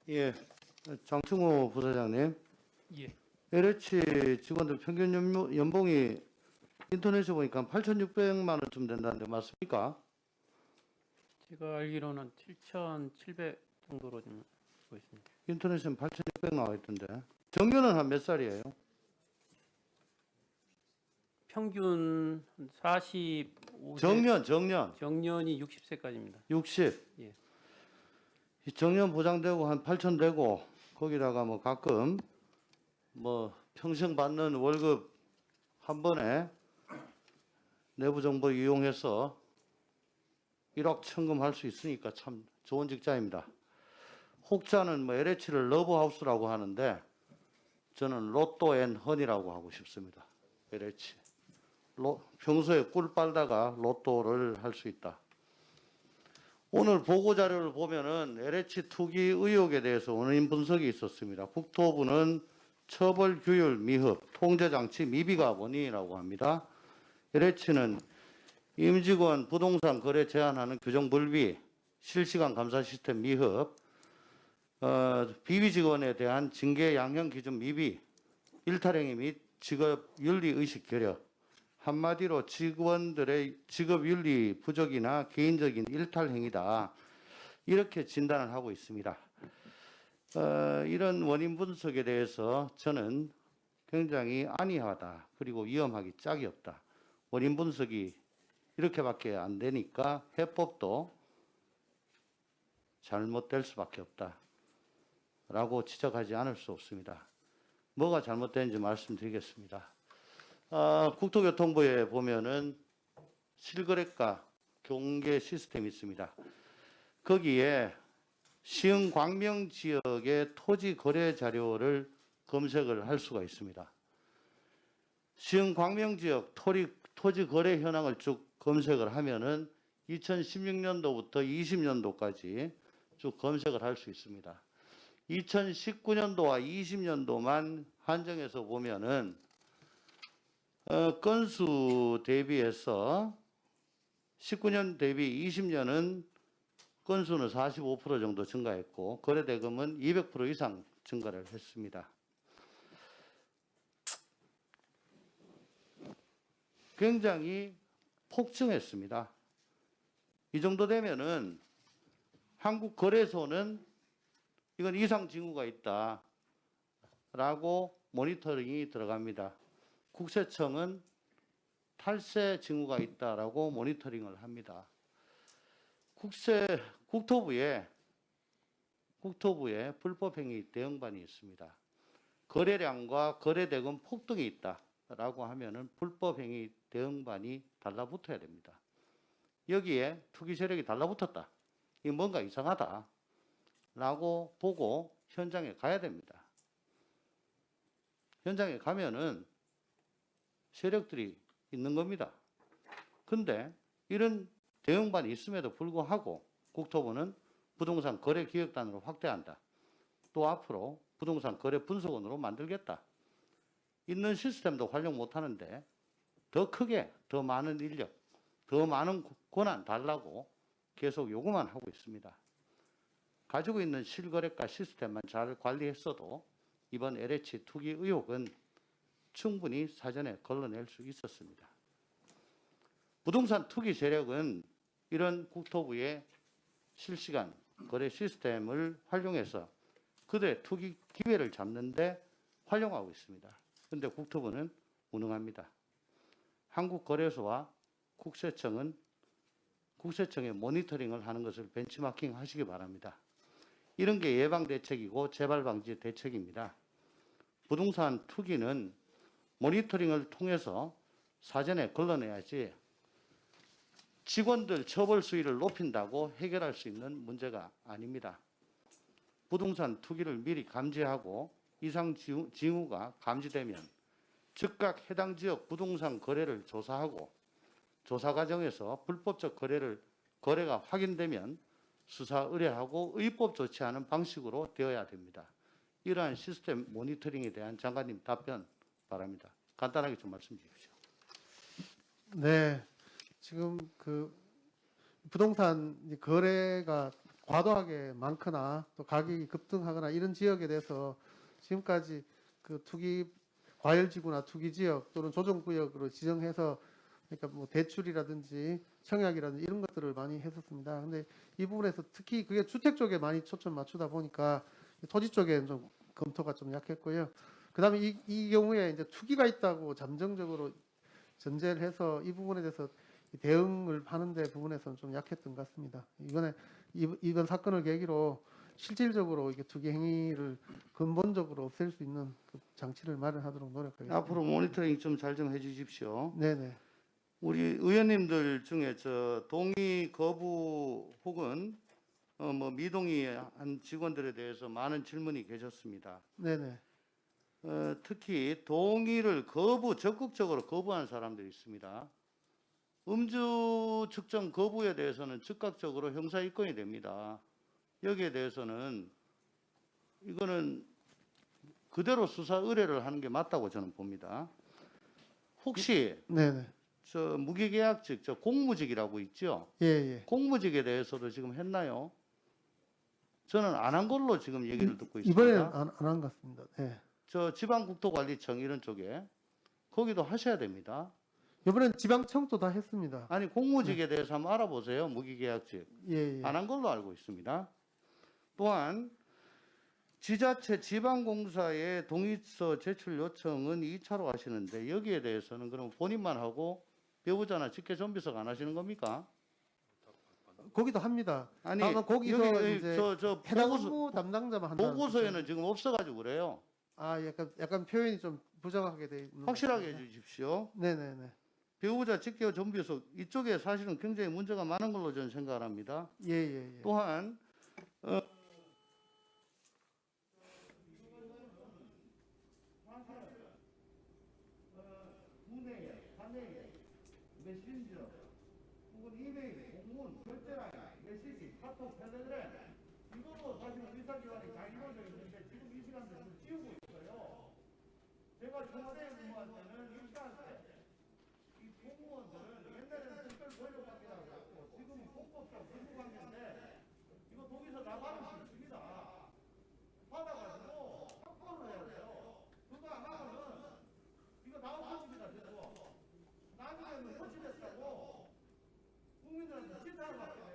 예, 장충호 부사장님, 예, LH 직원들 평균 연봉이 인터넷에 보니까 8,600만 원쯤 된다는데 맞습니까? 제가 알기로는 7,700 정도로 좀 알고 있습니다. 인터넷에는 8,600 나와 있던데. 정년은 한 몇 살이에요? 평균 한 45세, 정년 정년이 60세까지입니다. 60. 예. 이 정년 보장되고 한 8,000 되고 거기다가 뭐 가끔 뭐 평생 받는 월급 한 번에 내부 정보 이용해서 1억 천금할 수 있으니까 참 좋은 직장입니다. 혹자는 뭐 LH를 러브하우스라고 하는데 저는 로또 앤 허니라고 하고 싶습니다. LH. 평소에 꿀 빨다가 로또를 할 수 있다. 오늘 보고자료를 보면은 LH 투기 의혹에 대해서 원인 분석이 있었습니다. 국토부는 처벌 규율 미흡, 통제장치 미비가 원인이라고 합니다. LH는 임직원 부동산 거래 제한하는 규정 불비, 실시간 감사 시스템 미흡, 비위 직원에 대한 징계 양형 기준 미비, 일탈행위 및 직업 윤리 의식 결여, 한마디로 직원들의 직업 윤리 부족이나 개인적인 일탈 행위다. 이렇게 진단을 하고 있습니다. 이런 원인 분석에 대해서 저는 굉장히 안이하다. 그리고 위험하기 짝이 없다. 원인 분석이 이렇게밖에 안 되니까 해법도 잘못될 수밖에 없다. 라고 지적하지 않을 수 없습니다. 뭐가 잘못되는지 말씀드리겠습니다. 국토교통부에 보면은 실거래가 경계 시스템이 있습니다. 거기에 시흥 광명 지역의 토지 거래 자료를 검색을 할 수가 있습니다. 시흥 광명 지역 토지 거래 현황을 쭉 검색을 하면은 2016년도부터 20년도까지 쭉 검색을 할 수 있습니다. 2019년도와 20년도만 한정해서 보면은 건수 대비해서 19년 대비 20년은 건수는 45% 정도 증가했고 거래대금은 200% 이상 증가를 했습니다. 굉장히 폭증했습니다. 이 정도 되면은 한국거래소는 이건 이상 징후가 있다라고 모니터링이 들어갑니다. 국세청은 탈세 징후가 있다라고 모니터링을 합니다. 국토부에 불법행위 대응반이 있습니다. 거래량과 거래대금 폭등이 있다라고 하면은 불법행위 대응반이 달라붙어야 됩니다. 여기에 투기 세력이 달라붙었다. 이게 뭔가 이상하다라고 보고 현장에 가야 됩니다. 현장에 가면은 세력들이 있는 겁니다. 근데 이런 대응반이 있음에도 불구하고 국토부는 부동산 거래 기획단으로 확대한다. 또 앞으로 부동산 거래 분석원으로 만들겠다. 있는 시스템도 활용 못하는데 더 크게 더 많은 인력, 더 많은 권한 달라고 계속 요구만 하고 있습니다. 가지고 있는 실거래가 시스템만 잘 관리했어도 이번 LH 투기 의혹은 충분히 사전에 걸러낼 수 있었습니다. 부동산 투기 세력은 이런 국토부의 실시간 거래 시스템을 활용해서 그들의 투기 기회를 잡는데 활용하고 있습니다. 그런데 국토부는 무능합니다. 한국거래소와 국세청의 모니터링을 하는 것을 벤치마킹 하시기 바랍니다. 이런 게 예방대책이고 재발방지 대책입니다. 부동산 투기는 모니터링을 통해서 사전에 걸러내야지 직원들 처벌 수위를 높인다고 해결할 수 있는 문제가 아닙니다. 부동산 투기를 미리 감지하고 이상 징후가 감지되면 즉각 해당 지역 부동산 거래를 조사하고 조사 과정에서 불법적 거래가 확인되면 수사 의뢰하고 의법 조치하는 방식으로 되어야 됩니다. 이러한 시스템 모니터링에 대한 장관님 답변 바랍니다. 간단하게 좀 말씀 주십시오. 네, 지금 그 부동산 거래가 과도하게 많거나 또 가격이 급등하거나 이런 지역에 대해서 지금까지 그 투기 과열지구나 투기지역 또는 조정구역으로 지정해서 그러니까 뭐 대출이라든지 청약이라든지 이런 것들을 많이 했었습니다. 근데 이 부분에서 특히 그게 주택 쪽에 많이 초점 맞추다 보니까 토지 쪽에는 좀 검토가 좀 약했고요. 그다음에 이 경우에 이제 투기가 있다고 잠정적으로 전제를 해서 이 부분에 대해서 대응을 하는데 부분에서는 좀 약했던 것 같습니다. 이번 사건을 계기로 실질적으로 이게 투기 행위를 근본적으로 없앨 수 있는 그 장치를 마련하도록 노력하겠습니다. 앞으로 모니터링 좀 잘 좀 해주십시오. 네네. 우리 의원님들 중에 저 동의 거부 혹은 뭐 미동의한 직원들에 대해서 많은 질문이 계셨습니다. 네네. 특히 동의를 적극적으로 거부한 사람들이 있습니다. 음주 측정 거부에 대해서는 즉각적으로 형사 입건이 됩니다. 여기에 대해서는 이거는 그대로 수사 의뢰를 하는 게 맞다고 저는 봅니다. 혹시 네네. 저 무기계약직, 저 공무직이라고 있죠? 예. 공무직에 대해서도 지금 했나요? 저는 안 한 걸로 지금 얘기를 듣고 있습니다. 이번에는 안 한 것 같습니다. 예. 저 지방국토관리청 이런 쪽에 거기도 하셔야 됩니다. 이번엔 지방청도 다 했습니다. 아니 공무직에 대해서 한번 알아보세요. 무기계약직. 예. 안 한 걸로 알고 있습니다. 또한 지자체 지방공사의 동의서 제출 요청은 2차로 하시는데 여기에 대해서는 그럼 본인만 하고 배우자나 직계존비서가 안 하시는 겁니까? 거기도 합니다. 아니 다만 거기서 여기 이제 저 해당 보고서, 업무 담당자만 한다. 보고서에는 지금 없어가지고 그래요. 아, 약간 표현이 좀 부정하게 돼 있는. 확실하게 것 같습니다. 해주십시오. 네네네. 배우자 직계존비서 이쪽에 사실은 굉장히 문제가 많은 걸로 저는 생각합니다. 예. 또한 문의에, 판매에, 메신저, 혹은 이메일, 공문, 결제라인, 메시지, 카톡, 텔레그램 이걸로 사실 의사기관이 잘 이루어져 있는데 지금 이 시간대에 지우고 있어요. 제가 청와대에 근무할 때는 이 시간대 이 공무원들은 옛날에는 특별 권력관계라고 했고 지금은 공법상 근무관계인데 이거 독일에서 나가는 수 있습니다. 받아가지고 확보를 해야 돼요. 그거 안 하면은 이거 다음 소식이다 되고 나중에는 허지됐다고 국민들한테 질타를 받고